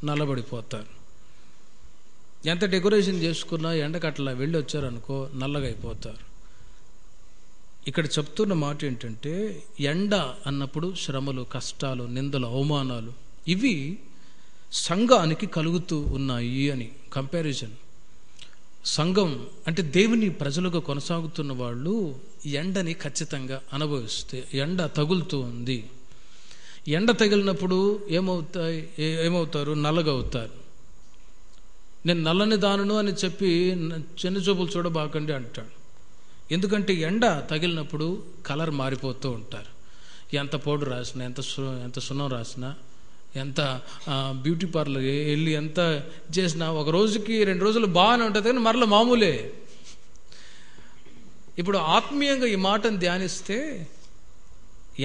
నల్లబడిపోతారు. ఎంత డెకరేషన్ చేసుకున్నా ఎండకు అట్లా వెళ్ళి వచ్చారనుకో నల్లగా అయిపోతారు. ఇక్కడ చెప్తున్న మాట ఏంటంటే, ఎండ అన్నప్పుడు శ్రమలు, కష్టాలు, నిందలు, అవమానాలు ఇవి సంఘానికి కలుగుతూ ఉన్నాయి అని కంపారిజన్. సంఘం అంటే దేవుని ప్రజలుగా కొనసాగుతున్న వాళ్ళు ఎండని ఖచ్చితంగా అనుభవిస్తే, ఎండ తగులుతూ ఉంది. ఎండ తగిలినప్పుడు ఏమవుతారు? నల్లగా అవుతారు. నేను నల్లని దానను అని చెప్పి చిన్న చూపులు చూడబాకండి అంటాడు. ఎందుకంటే ఎండ తగిలినప్పుడు కలర్ మారిపోతూ ఉంటారు. ఎంత పౌడర్ రాసినా, ఎంత సున్నం రాసినా, ఎంత బ్యూటీ పార్లర్ వెళ్ళి ఎంత చేసినా ఒక రోజుకి 2 రోజులు బాగానే ఉంటుంది, కానీ మరలా మామూలే. ఇప్పుడు ఆత్మీయంగా ఈ మాటను ధ్యానిస్తే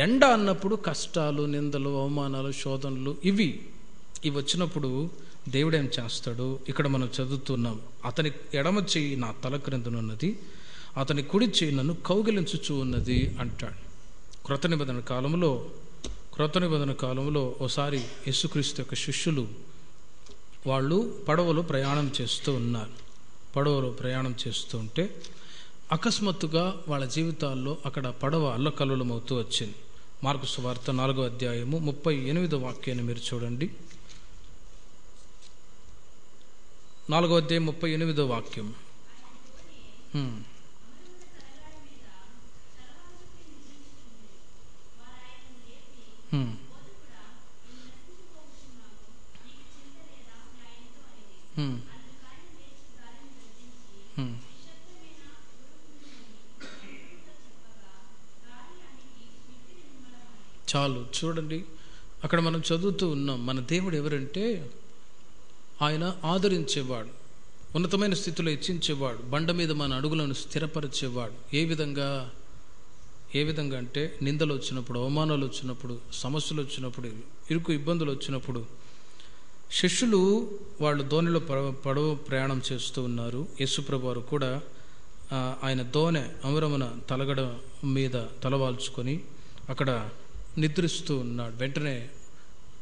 ఎండ అన్నప్పుడు కష్టాలు, నిందలు, అవమానాలు, శోధనలు ఇవి వచ్చినప్పుడు దేవుడు ఏం చేస్తాడు? ఇక్కడ మనం చదువుతున్నాం, అతని ఎడమ చెయ్యి నా తల క్రిందనున్నది, అతని కుడి చెయ్యి నన్ను కౌగిలించుచూ ఉన్నది అంటాడు. క్రొత్త నిబంధన కాలంలో ఓసారి యేసుక్రీస్తు యొక్క శిష్యులు వాళ్ళు పడవలో ప్రయాణం చేస్తూ ఉన్నారు. పడవలో ప్రయాణం చేస్తూ ఉంటే అకస్మాత్తుగా వాళ్ళ జీవితాల్లో అక్కడ పడవ అల్లకల్లోలమవుతూ వచ్చింది. మార్కు సువార్త 4వ అధ్యాయము 38వ వాక్యాన్ని మీరు చూడండి. 4వ అధ్యాయం 38వ వాక్యం. చాలు చూడండి, అక్కడ మనం చదువుతూ ఉన్నాం, మన దేవుడు ఎవరంటే ఆయన ఆదరించేవాడు, ఉన్నతమైన స్థితిలో హెచ్చించేవాడు, బండ మీద మన అడుగులను స్థిరపరిచేవాడు. ఏ విధంగా అంటే నిందలు వచ్చినప్పుడు, అవమానాలు వచ్చినప్పుడు, సమస్యలు వచ్చినప్పుడు, ఇరుకు ఇబ్బందులు వచ్చినప్పుడు శిష్యులు వాళ్ళు దోణిలో పడవ ప్రయాణం చేస్తూ ఉన్నారు. యేసుప్రభు వారు కూడా ఆయన దోణె అమరమున తలగడ మీద తలవాల్చుకొని అక్కడ నిద్రిస్తూ ఉన్నాడు. వెంటనే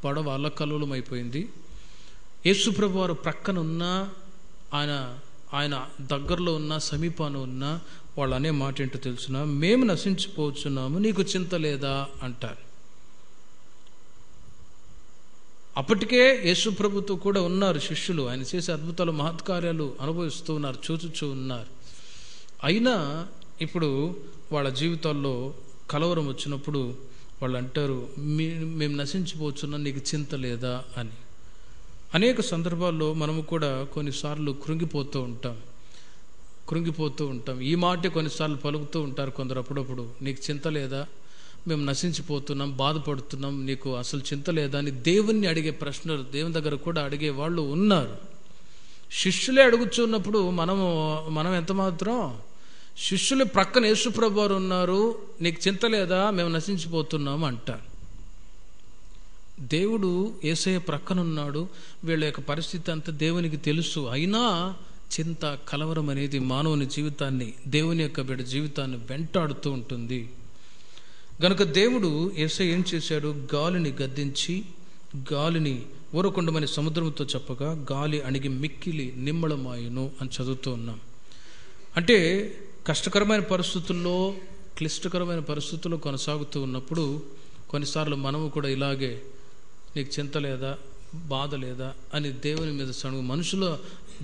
పడవ అల్లకల్లోలం అయిపోయింది. యేసుప్రభు వారు ప్రక్కన ఉన్న ఆయన దగ్గరలో ఉన్న, సమీపాన ఉన్న వాళ్ళు అనే మాట ఏంటో తెలుసునా? మేము నశించిపోతున్నాము, నీకు చింత లేదా అంటారు. అప్పటికే యేసుప్రభుతో కూడా ఉన్నారు శిష్యులు, ఆయన చేసే అద్భుతాలు, మహత్కార్యాలు అనుభవిస్తూ ఉన్నారు, చూచుచూ ఉన్నారు. అయినా ఇప్పుడు వాళ్ళ జీవితాల్లో కలవరం వచ్చినప్పుడు వాళ్ళు అంటారు, మేము నశించిపోతున్నాం, నీకు చింత లేదా అని. అనేక సందర్భాల్లో మనము కూడా కొన్నిసార్లు కృంగిపోతూ ఉంటాం. ఈ మాటే కొన్నిసార్లు పలుకుతూ ఉంటారు కొందరు అప్పుడప్పుడు, నీకు చింత లేదా, మేము నశించిపోతున్నాం, బాధపడుతున్నాం, నీకు అసలు చింత లేదా అని దేవుణ్ణి అడిగే ప్రశ్నలు దేవుని దగ్గర కూడా అడిగే వాళ్ళు ఉన్నారు. శిష్యులే అడుగుతున్నప్పుడు మనం ఎంత మాత్రం? శిష్యులు ప్రక్కన యేసుప్రభు వారు ఉన్నారు, నీకు చింత లేదా, మేము నశించిపోతున్నాం అంటారు. దేవుడు యేసయ్య ప్రక్కన ఉన్నాడు, వీళ్ళ యొక్క పరిస్థితి అంతా దేవునికి తెలుసు. అయినా చింత, కలవరం అనేది మానవుని జీవితాన్ని, దేవుని యొక్క బిడ్డ జీవితాన్ని వెంటాడుతూ ఉంటుంది. గనుక దేవుడు యేసయ్య ఏం చేశాడు? గాలిని గద్దించి గాలిని ఊరకుండమని సముద్రంతో చెప్పగా గాలి అణిగి మిక్కిలి నిమ్మళమాయును అని చదువుతూ ఉన్నాం. అంటే కష్టకరమైన పరిస్థితుల్లో, క్లిష్టకరమైన పరిస్థితుల్లో కొనసాగుతూ ఉన్నప్పుడు కొన్నిసార్లు మనము కూడా ఇలాగే, నీకు చింత లేదా, బాధ లేదా అని దేవుని మీద సణుగు. మనుషుల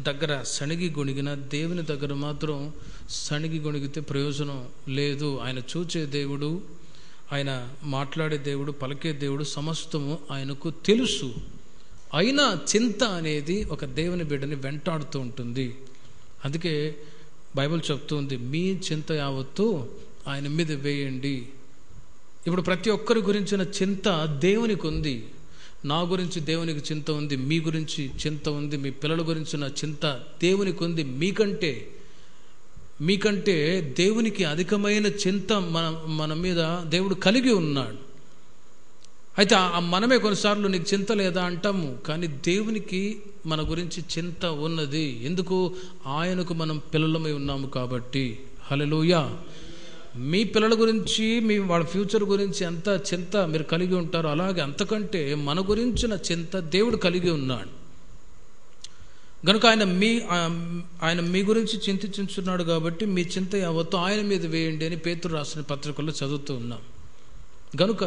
దగ్గర సణిగి గొణిగిన, దేవుని దగ్గర మాత్రం సణిగి గొణిగితే ప్రయోజనం లేదు. ఆయన చూచే దేవుడు, ఆయన మాట్లాడే దేవుడు, పలికే దేవుడు, సమస్తము ఆయనకు తెలుసు. అయినా చింత అనేది ఒక దేవుని బిడ్డని వెంటాడుతూ ఉంటుంది. అందుకే బైబిల్ చెప్తుంది, మీ చింత యావత్తు ఆయన మీద వేయండి. ఇప్పుడు ప్రతి ఒక్కరి గురించిన చింత దేవునికి ఉంది. నా గురించి దేవునికి చింత ఉంది, మీ గురించి చింత ఉంది, మీ పిల్లల గురించిన చింత దేవునికి ఉంది. మీకంటే దేవునికి అధికమైన చింత మన మీద దేవుడు కలిగి ఉన్నాడు. అయితే మనమే కొన్నిసార్లు నీకు చింత లేదా అంటాము, కానీ దేవునికి మన గురించి చింత ఉన్నది. ఎందుకు? ఆయనకు మనం పిల్లలమై ఉన్నాము కాబట్టి. హల్లెలూయా. మీ పిల్లల గురించి, వాళ్ళ ఫ్యూచర్ గురించి ఎంత చింత మీరు కలిగి ఉంటారో, అలాగే అంతకంటే మన గురించిన చింత దేవుడు కలిగి ఉన్నాడు. గనుక ఆయన మీ గురించి చింతించున్నాడు కాబట్టి మీ చింత యావత్తు ఆయన మీద వేయండి అని పేతురు రాసిన పత్రికల్లో చదువుతూ ఉన్నాం. గనుక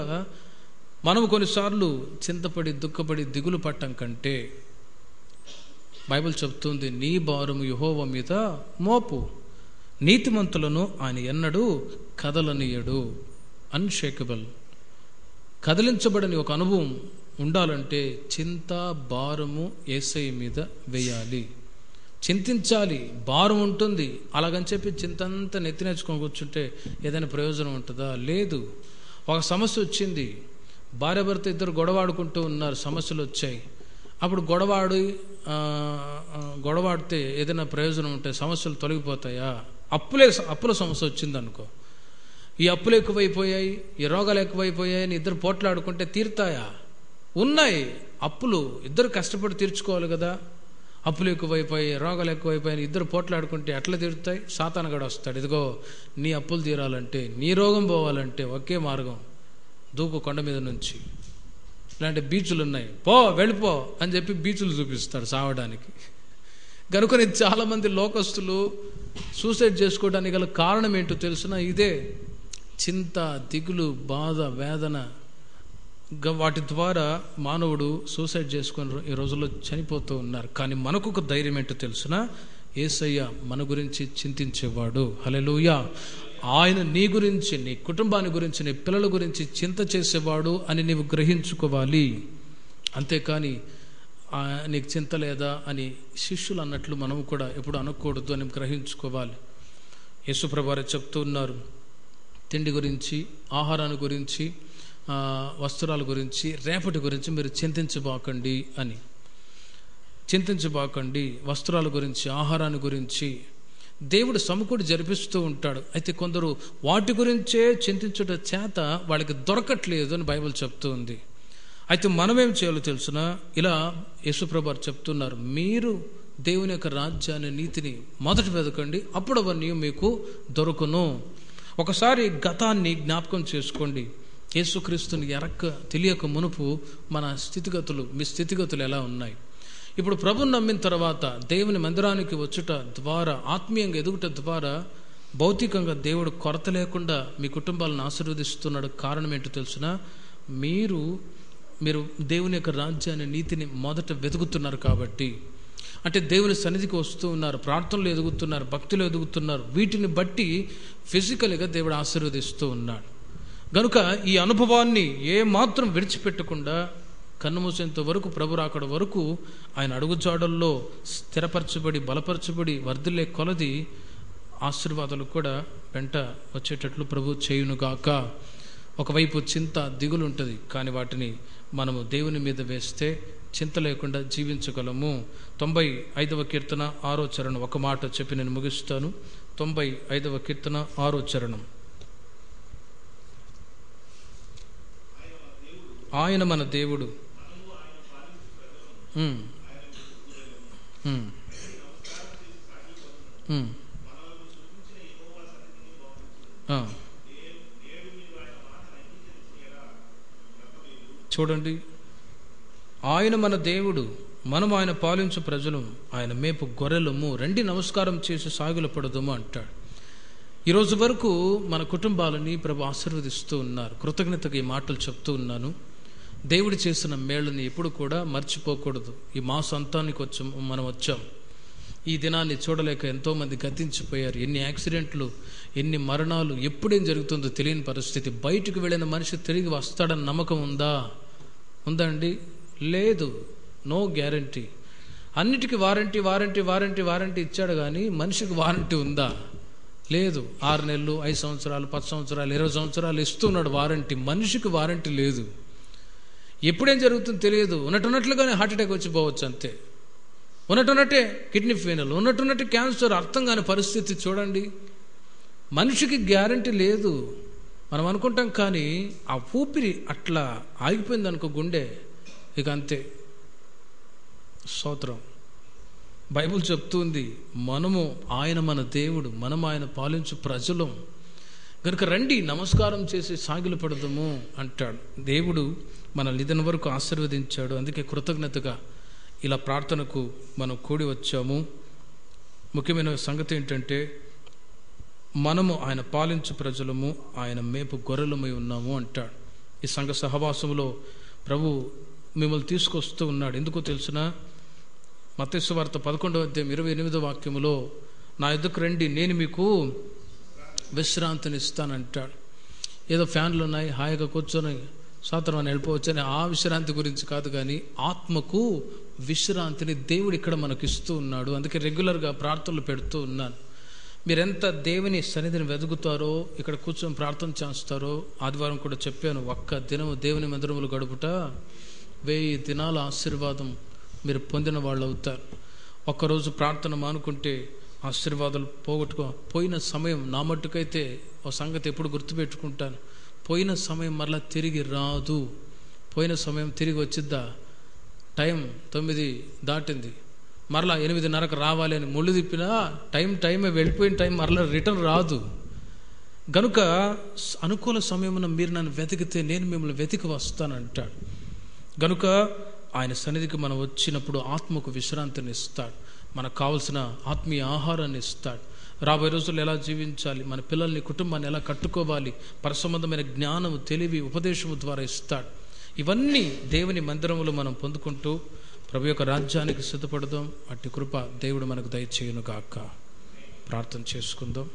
మనం కొన్నిసార్లు చింతపడి, దుఃఖపడి, దిగులు పట్టం కంటే బైబిల్ చెప్తుంది, నీ భారము యెహోవా మీద మోపు, నీతిమంతులను ఆయన ఎన్నడూ కదలనీయడు. అన్షేకబుల్, కదిలించబడని ఒక అనుభవం ఉండాలంటే చింత, భారము యేసయ్య మీద వేయాలి. చింతించాలి, భారం ఉంటుంది. అలాగని చెప్పి చింతంతా నెత్తినేసుకొని కూర్చుంటే ఏదైనా ప్రయోజనం ఉంటుందా? లేదు. ఒక సమస్య వచ్చింది, భార్యాభర్త ఇద్దరు గొడవాడుకుంటూ ఉన్నారు, సమస్యలు వచ్చాయి. అప్పుడు గొడవాడితే ఏదైనా ప్రయోజనం ఉంటే సమస్యలు తొలగిపోతాయా? అప్పుల సమస్య వచ్చిందనుకో, ఈ అప్పులు ఎక్కువైపోయాయి, ఈ రోగాలు ఎక్కువైపోయాయి అని ఇద్దరు పోట్లాడుకుంటే తీరుతాయా? ఉన్నాయి అప్పులు, ఇద్దరు కష్టపడి తీర్చుకోవాలి కదా. అప్పులు ఎక్కువైపోయాయి, రోగాలు ఎక్కువైపోయాయి, ఇద్దరు పోట్లాడుకుంటే ఎట్లా తీరుతాయి? సాతానుగాడు వస్తాడు, ఇదిగో నీ అప్పులు తీరాలంటే, నీ రోగం పోవాలంటే ఒకే మార్గం, దూకు కొండ మీద నుంచి, ఇలాంటి బీచ్లు ఉన్నాయి, వెళ్ళిపో అని చెప్పి బీచ్లు చూపిస్తాడు సావడానికి. కనుకొని చాలామంది లోకస్తులు సూసైడ్ చేసుకోవడానికి గల కారణం ఏంటో తెలుసునా? ఇదే చింత, దిగులు, బాధ, వేదన. వాటి ద్వారా మానవుడు సూసైడ్ చేసుకొని ఈ రోజుల్లో చనిపోతూ ఉన్నారు. కానీ మనకు ఒక ధైర్యం ఏంటో తెలుసునా? యేసయ్య మన గురించి చింతించేవాడు. హల్లెలూయా. ఆయన నీ గురించి, నీ కుటుంబాన్ని గురించి, నీ పిల్లల గురించి చింత చేసేవాడు అని నీవు గ్రహించుకోవాలి. అంతేకాని నీకు చింత లేదా అని శిష్యులు అన్నట్లు మనం కూడా ఎప్పుడు అనకూడదు అని గ్రహించుకోవాలి. యేసుప్రభువారు చెప్తూ ఉన్నారు, తిండి గురించి, ఆహారాన్ని గురించి, వస్త్రాల గురించి, రేపటి గురించి మీరు చింతించబాకండి అని. చింతించబాకండి, వస్త్రాల గురించి, ఆహారాన్ని గురించి దేవుడు సమకూడి జరిపిస్తూ ఉంటాడు. అయితే కొందరు వాటి గురించే చింతించుట చేత వాళ్ళకి దొరకట్లేదు అని బైబిల్ చెప్తూ ఉంది. అయితే మనమేం చేయాలో తెలుసున, ఇలా యేసుప్రభువారు చెప్తున్నారు, మీరు దేవుని యొక్క రాజ్యాన్ని, నీతిని మొదట వెతకండి, అప్పుడు అవన్నీ మీకు దొరుకును. ఒకసారి గతాన్ని జ్ఞాపకం చేసుకోండి. యేసుక్రీస్తుని తెలియక మునుపు మన స్థితిగతులు, మీ స్థితిగతులు ఎలా ఉన్నాయి? ఇప్పుడు ప్రభుని నమ్మిన తర్వాత దేవుని మందిరానికి వచ్చుట ద్వారా, ఆత్మీయంగా ఎదుగుట ద్వారా భౌతికంగా దేవుడు కొరత లేకుండా మీ కుటుంబాలను ఆశీర్వదిస్తున్నాడు. కారణం ఏంటో తెలుసునా? మీరు దేవుని యొక్క రాజ్యాన్ని, నీతిని మొదట వెతుకుతున్నారు కాబట్టి. అంటే దేవుని సన్నిధికి వస్తూ ఉన్నారు, ప్రార్థనలు ఎదుగుతున్నారు, భక్తులు ఎదుగుతున్నారు. వీటిని బట్టి ఫిజికల్గా దేవుడు ఆశీర్వదిస్తూ ఉన్నాడు. గనుక ఈ అనుభవాన్ని ఏ మాత్రం విడిచిపెట్టకుండా కన్నుమూసేంత వరకు, ప్రభు రాకడ వరకు ఆయన అడుగుజాడల్లో స్థిరపరచబడి, బలపరచబడి, వర్ధిల్లే కొలది ఆశీర్వాదాలు కూడా వెంట వచ్చేటట్లు ప్రభు చేయునుగాక. ఒకవైపు చింత, దిగులు ఉంటుంది, కానీ వాటిని మనము దేవుని మీద వేస్తే చింత లేకుండా జీవించగలము. 95వ కీర్తన 6వ చరణం ఒక మాట చెప్పి నేను ముగిస్తాను. 95వ కీర్తన 6వ చరణం. ఆయన మన దేవుడు, చూడండి, ఆయన మన దేవుడు, మనం ఆయన పాలించు ప్రజలు, ఆయన మేపు గొర్రెలము, రండి నమస్కారం చేసి సాగిల పడదము అంటాడు. ఈరోజు వరకు మన కుటుంబాలని ప్రభు ఆశీర్వదిస్తూ ఉన్నారు. కృతజ్ఞతగా ఈ మాటలు చెప్తూ ఉన్నాను. దేవుడు చేసిన మేళ్ళని ఎప్పుడు కూడా మర్చిపోకూడదు. ఈ మా సొంతానికి మనం వచ్చాం. ఈ దినాన్ని చూడలేక ఎంతోమంది గతించిపోయారు. ఎన్ని యాక్సిడెంట్లు, ఎన్ని మరణాలు, ఎప్పుడేం జరుగుతుందో తెలియని పరిస్థితి. బయటకు వెళ్ళిన మనిషి తిరిగి వస్తాడని నమ్మకం ఉందండి? లేదు. No guarantee. అన్నిటికీ వారంటీ ఇచ్చాడు, కానీ మనిషికి వారంటీ ఉందా? లేదు. 6 నెలలు, 5 సంవత్సరాలు, 10 సంవత్సరాలు, 20 సంవత్సరాలు ఇస్తున్నాడు వారంటీ. మనిషికి వారంటీ లేదు. ఎప్పుడేం జరుగుతుందో తెలియదు. ఉన్నట్టున్నట్లుగానే హార్ట్అటాక్ వచ్చి పోవచ్చు అంతే. ఉన్నట్టున్నట్టే కిడ్నీ ఫెయిల్, ఉన్నట్టున్నట్టే క్యాన్సర్. అర్థం కాని పరిస్థితి చూడండి. మనిషికి గ్యారంటీ లేదు. మనం అనుకుంటాం, కానీ ఆ ఊపిరి అట్లా ఆగిపోయింది అనుకో గుండె, ఇక అంతే. స్తోత్రం. బైబిల్ చెప్తుంది, ఆయన మన దేవుడు, మనం ఆయన పాలించు ప్రజలం. కనుక రండి నమస్కారం చేసి సాగిల పడదాము అంటాడు. దేవుడు మనల్ని ఇదిన వరకు ఆశీర్వదించాడు. అందుకే కృతజ్ఞతగా ఇలా ప్రార్థనకు మనం కూడి వచ్చాము. ముఖ్యమైన సంగతి ఏంటంటే, మనము ఆయన పాలించు ప్రజలము, ఆయన మేపు గొర్రెలమై ఉన్నాము అంటాడు. ఈ సంఘ సహవాసములో ప్రభు మిమ్మల్ని తీసుకొస్తూ ఉన్నాడు. ఎందుకో తెలుసిన, మత్తయి సువార్త 11వ అధ్యాయం 28వ వాక్యములో, నా ఎదుకు రండి, నేను మీకు విశ్రాంతిని ఇస్తానంటాడు. ఏదో ఫ్యాన్లు ఉన్నాయి, హాయిగా కూర్చొని సాయంత్రం అని వెళ్ళిపోవచ్చు అని ఆ విశ్రాంతి గురించి కాదు, కానీ ఆత్మకు విశ్రాంతిని దేవుడు ఇక్కడ మనకు ఇస్తూ ఉన్నాడు. అందుకే రెగ్యులర్గా ప్రార్థనలు పెడుతూ ఉన్నాను. మీరెంత దేవుని సన్నిధిని వెతుకుతారో, ఇక్కడ కూర్చొని ప్రార్థన చేస్తారో, ఆదివారం కూడా చెప్పాను, ఒక్క దినము దేవుని మందిరములు గడుపుట 1000 దినాల ఆశీర్వాదం మీరు పొందిన వాళ్ళు అవుతారు. ఒక్కరోజు ప్రార్థన మానుకుంటే ఆశీర్వాదాలు పోయిన సమయం నా మట్టుకైతే ఓ సంగతి ఎప్పుడు గుర్తుపెట్టుకుంటాను, పోయిన సమయం మరలా తిరిగి రాదు. పోయిన సమయం తిరిగి వచ్చిద్దా? టైం 9 దాటింది, మరలా 8:30కు రావాలి అని ముళ్ళు తిప్పినా టైమే వెళ్ళిపోయిన టైం మరలా రిటర్న్ రాదు. గనుక అనుకూల సమయమున మీరు నన్ను వెతికితే నేను మిమ్మల్ని వెతికి వస్తానంటాడు. గనుక ఆయన సన్నిధికి మనం వచ్చినప్పుడు ఆత్మకు విశ్రాంతిని ఇస్తాడు, మనకు కావలసిన ఆత్మీయ ఆహారాన్ని ఇస్తాడు. రాబోయే రోజుల్లో ఎలా జీవించాలి, మన పిల్లల్ని కుటుంబాన్ని ఎలా కట్టుకోవాలి, పరసంబంధమైన జ్ఞానము, తెలివి, ఉపదేశము ద్వారా ఇస్తాడు. ఇవన్నీ దేవుని మందిరములో మనం పొందుకుంటూ ప్రభు యొక్క రాజ్యానికి సిద్ధపడదాం. అట్టి కృప దేవుడు మనకు దయచేయును గాక. ప్రార్థన చేసుకుందాం.